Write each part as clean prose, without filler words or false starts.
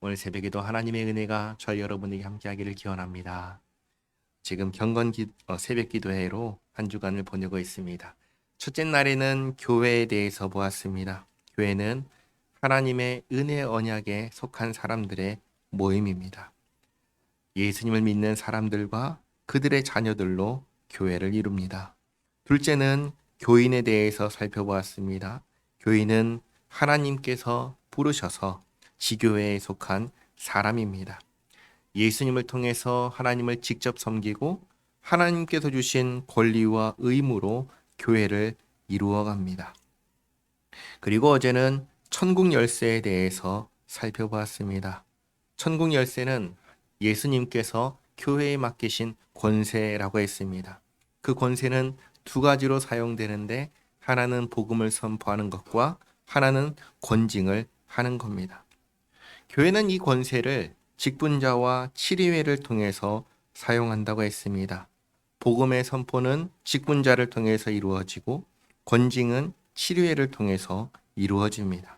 오늘 새벽에도 하나님의 은혜가 저희 여러분에게 함께하기를 기원합니다. 지금 경건 새벽 기도회로 한 주간을 보내고 있습니다. 첫째 날에는 교회에 대해서 보았습니다. 교회는 하나님의 은혜 언약에 속한 사람들의 모임입니다. 예수님을 믿는 사람들과 그들의 자녀들로 교회를 이룹니다. 둘째는 교인에 대해서 살펴보았습니다. 교인은 하나님께서 부르셔서 지교회에 속한 사람입니다. 예수님을 통해서 하나님을 직접 섬기고 하나님께서 주신 권리와 의무로 교회를 이루어 갑니다. 그리고 어제는 천국 열쇠에 대해서 살펴보았습니다. 천국 열쇠는 예수님께서 교회에 맡기신 권세라고 했습니다. 그 권세는 두 가지로 사용되는데 하나는 복음을 선포하는 것과 하나는 권징을 하는 겁니다. 교회는 이 권세를 직분자와 치리회를 통해서 사용한다고 했습니다. 복음의 선포는 직분자를 통해서 이루어지고 권징은 치리회를 통해서 이루어집니다.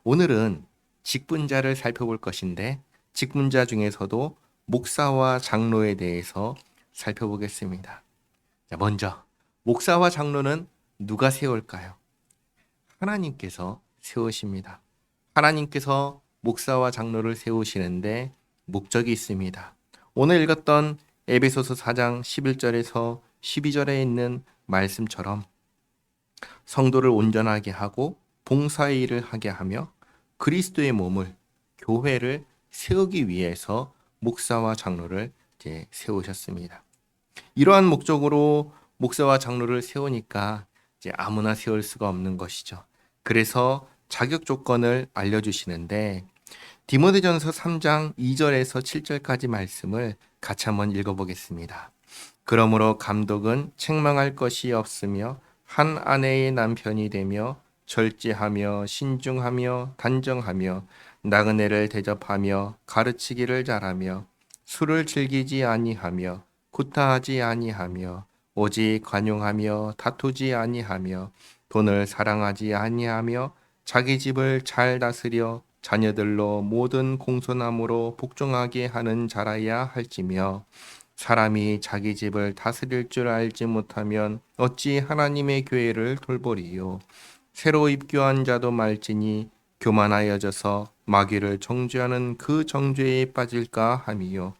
오늘은 직분자를 살펴볼 것인데 직분자 중에서도 목사와 장로에 대해서 살펴보겠습니다. 자, 먼저 목사와 장로는 누가 세울까요? 하나님께서 세우십니다. 하나님께서 목사와 장로를 세우시는데 목적이 있습니다. 오늘 읽었던 에베소서 4장 11절에서 12절에 있는 말씀처럼 성도를 온전하게 하고 봉사의 일을 하게 하며 그리스도의 몸을 교회를 세우기 위해서 목사와 장로를 세우셨습니다. 이러한 목적으로 목사와 장로를 세우니까 아무나 세울 수가 없는 것이죠. 그래서 자격 조건을 알려주시는데 디모데전서 3장 2절에서 7절까지 말씀을 같이 한번 읽어보겠습니다. 그러므로 감독은 책망할 것이 없으며 한 아내의 남편이 되며 절제하며 신중하며 단정하며 나그네를 대접하며 가르치기를 잘하며 술을 즐기지 아니하며 구타하지 아니하며 오직 관용하며 다투지 아니하며 돈을 사랑하지 아니하며 자기 집을 잘 다스려 자녀들로 모든 공손함으로 복종하게 하는 자라야 할지며 사람이 자기 집을 다스릴 줄 알지 못하면 어찌 하나님의 교회를 돌보리요. 새로 입교한 자도 말지니 교만하여져서 마귀를 정죄하는 그 정죄에 빠질까 함이요.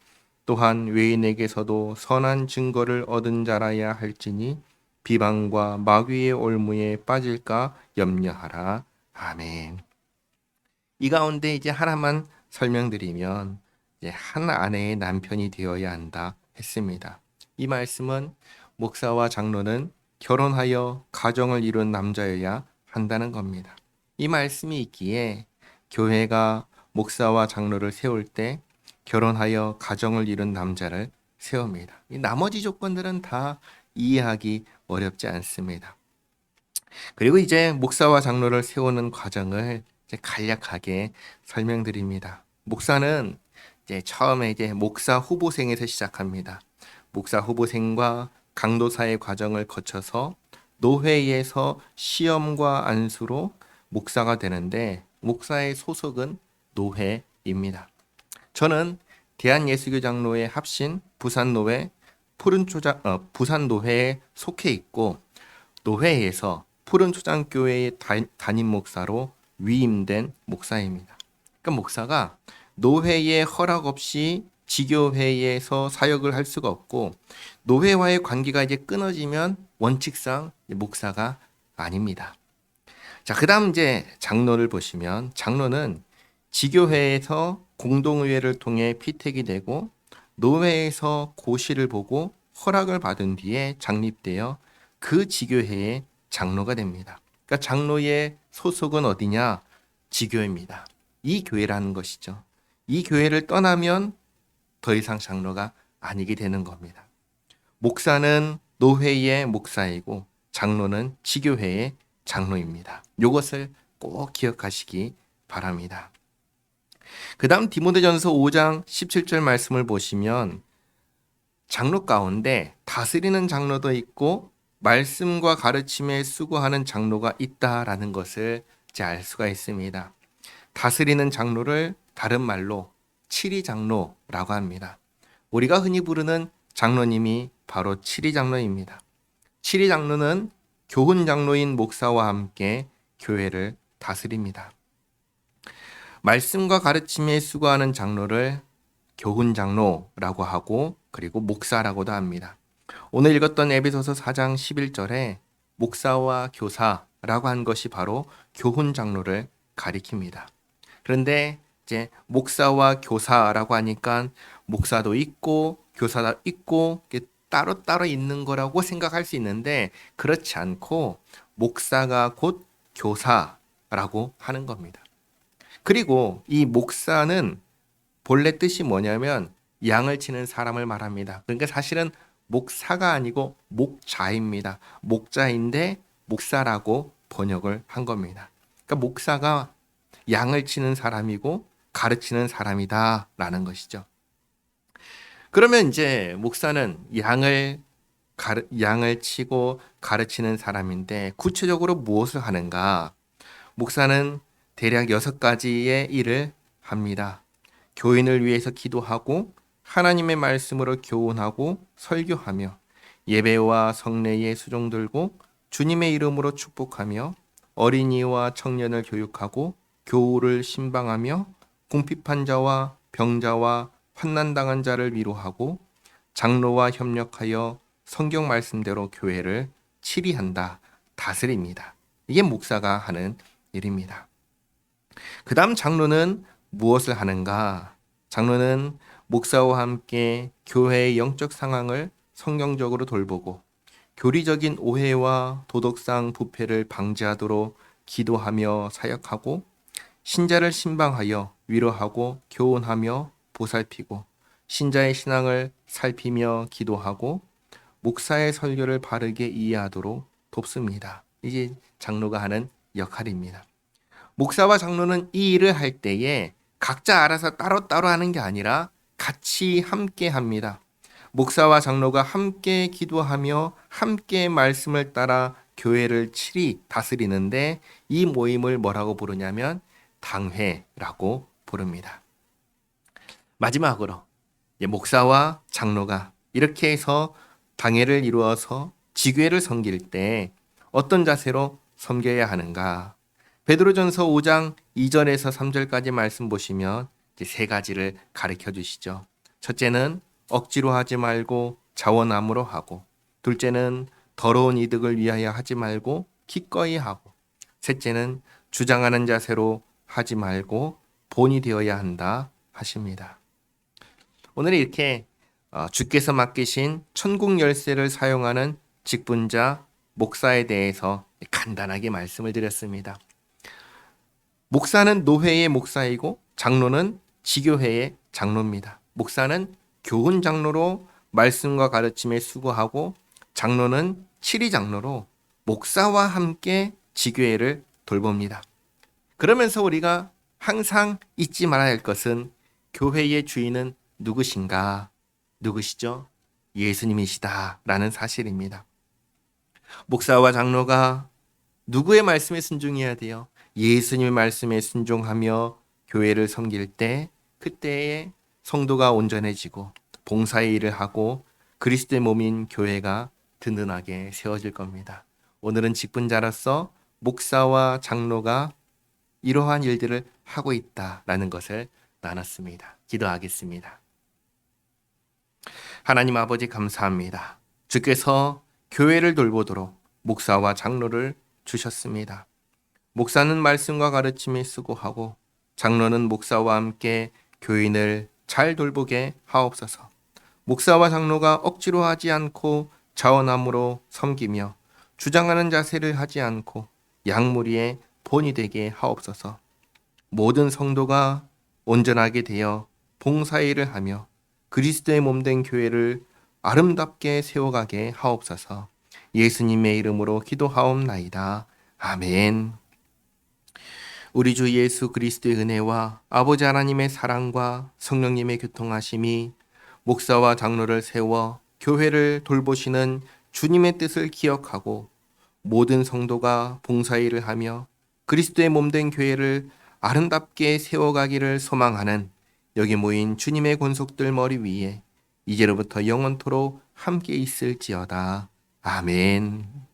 또한 외인에게서도 선한 증거를 얻은 자라야 할지니 비방과 마귀의 올무에 빠질까 염려하라. 아멘. 이 가운데 이제 하나만 설명드리면 이제 한 아내의 남편이 되어야 한다 했습니다. 이 말씀은 목사와 장로는 결혼하여 가정을 이룬 남자여야 한다는 겁니다. 이 말씀이 있기에 교회가 목사와 장로를 세울 때 결혼하여 가정을 이룬 남자를 세웁니다. 이 나머지 조건들은 다 이해하기 어렵지 않습니다. 그리고 이제 목사와 장로를 세우는 과정을 이제 간략하게 설명드립니다. 목사는 이제 처음에 목사 후보생에서 시작합니다. 목사 후보생과 강도사의 과정을 거쳐서 노회에서 시험과 안수로 목사가 되는데 목사의 소속은 노회입니다. 저는 대한예수교장로회 합신 부산노회 부산노회에 속해 있고 노회에서 푸른초장교회의 담임 목사로 위임된 목사입니다. 그러니까 목사가 노회의 허락 없이 지교회에서 사역을 할 수가 없고 노회와의 관계가 이제 끊어지면 원칙상 목사가 아닙니다. 자, 그다음 이제 장로를 보시면 장로는 지교회에서 공동의회를 통해 피택이 되고 노회에서 고시를 보고 허락을 받은 뒤에 창립되어 그 지교회의 장로가 됩니다. 그러니까 장로의 소속은 어디냐? 지교회입니다. 이 교회라는 것이죠. 이 교회를 떠나면 더 이상 장로가 아니게 되는 겁니다. 목사는 노회의 목사이고 장로는 지교회의 장로입니다. 이것을 꼭 기억하시기 바랍니다. 그 다음 디모데전서 5장 17절 말씀을 보시면 장로 가운데 다스리는 장로도 있고 말씀과 가르침에 수고하는 장로가 있다라는 것을 알 수가 있습니다. 다스리는 장로를 다른 말로 칠위 장로라고 합니다. 우리가 흔히 부르는 장로님이 바로 칠위 장로입니다. 칠위 장로는 교훈 장로인 목사와 함께 교회를 다스립니다. 말씀과 가르침에 수고하는 장로를 교훈 장로라고 하고 그리고 목사라고도 합니다. 오늘 읽었던 에베소서 4장 11절에 목사와 교사라고 한 것이 바로 교훈 장로를 가리킵니다. 그런데 이제 목사와 교사라고 하니까 목사도 있고 교사도 있고 따로따로 있는 거라고 생각할 수 있는데 그렇지 않고 목사가 곧 교사라고 하는 겁니다. 그리고 이 목사는 본래 뜻이 뭐냐면 양을 치는 사람을 말합니다. 그러니까 사실은 목사가 아니고 목자입니다. 목자인데 목사라고 번역을 한 겁니다. 그러니까 목사가 양을 치는 사람이고 가르치는 사람이다라는 것이죠. 그러면 이제 목사는 양을 치고 가르치는 사람인데 구체적으로 무엇을 하는가? 목사는 대략 6가지의 일을 합니다. 교인을 위해서 기도하고 하나님의 말씀으로 교훈하고 설교하며 예배와 성례에 수종 들고 주님의 이름으로 축복하며 어린이와 청년을 교육하고 교우를 신방하며 궁핍한 자와 병자와 환난당한 자를 위로하고 장로와 협력하여 성경 말씀대로 교회를 치리한다, 다스립니다. 이게 목사가 하는 일입니다. 그 다음 장로는 무엇을 하는가? 장로는 목사와 함께 교회의 영적 상황을 성경적으로 돌보고 교리적인 오해와 도덕상 부패를 방지하도록 기도하며 사역하고 신자를 신방하여 위로하고 교훈하며 보살피고 신자의 신앙을 살피며 기도하고 목사의 설교를 바르게 이해하도록 돕습니다. 이게 장로가 하는 역할입니다. 목사와 장로는 이 일을 할 때에 각자 알아서 따로따로 하는 게 아니라 같이 함께 합니다. 목사와 장로가 함께 기도하며 함께 말씀을 따라 교회를 칠이 다스리는데 이 모임을 뭐라고 부르냐면 당회라고 부릅니다. 마지막으로 목사와 장로가 이렇게 해서 당회를 이루어서 지교회를 섬길 때 어떤 자세로 섬겨야 하는가? 베드로전서 5장 2절에서 3절까지 말씀 보시면 이제 3가지를 가르쳐 주시죠. 첫째는 억지로 하지 말고 자원함으로 하고, 둘째는 더러운 이득을 위하여 하지 말고 기꺼이 하고, 셋째는 주장하는 자세로 하지 말고 본이 되어야 한다 하십니다. 오늘 이렇게 주께서 맡기신 천국 열쇠를 사용하는 직분자 목사에 대해서 간단하게 말씀을 드렸습니다. 목사는 노회의 목사이고 장로는 지교회의 장로입니다. 목사는 교훈 장로로 말씀과 가르침에 수고하고 장로는 칠위 장로로 목사와 함께 지교회를 돌봅니다. 그러면서 우리가 항상 잊지 말아야 할 것은 교회의 주인은 누구신가? 누구시죠? 예수님이시다 라는 사실입니다. 목사와 장로가 누구의 말씀에 순종해야 돼요? 예수님의 말씀에 순종하며 교회를 섬길 때 그때의 성도가 온전해지고 봉사의 일을 하고 그리스도의 몸인 교회가 든든하게 세워질 겁니다. 오늘은 직분자로서 목사와 장로가 이러한 일들을 하고 있다라는 것을 나눴습니다. 기도하겠습니다. 하나님 아버지 감사합니다. 주께서 교회를 돌보도록 목사와 장로를 주셨습니다. 목사는 말씀과 가르침에 수고하고 장로는 목사와 함께 교인을 잘 돌보게 하옵소서. 목사와 장로가 억지로 하지 않고 자원함으로 섬기며 주장하는 자세를 하지 않고 양무리의 본이 되게 하옵소서. 모든 성도가 온전하게 되어 봉사일을 하며 그리스도의 몸된 교회를 아름답게 세워가게 하옵소서. 예수님의 이름으로 기도하옵나이다. 아멘. 우리 주 예수 그리스도의 은혜와 아버지 하나님의 사랑과 성령님의 교통하심이 목사와 장로를 세워 교회를 돌보시는 주님의 뜻을 기억하고 모든 성도가 봉사일을 하며 그리스도의 몸된 교회를 아름답게 세워가기를 소망하는 여기 모인 주님의 권속들 머리 위에 이제로부터 영원토록 함께 있을지어다. 아멘.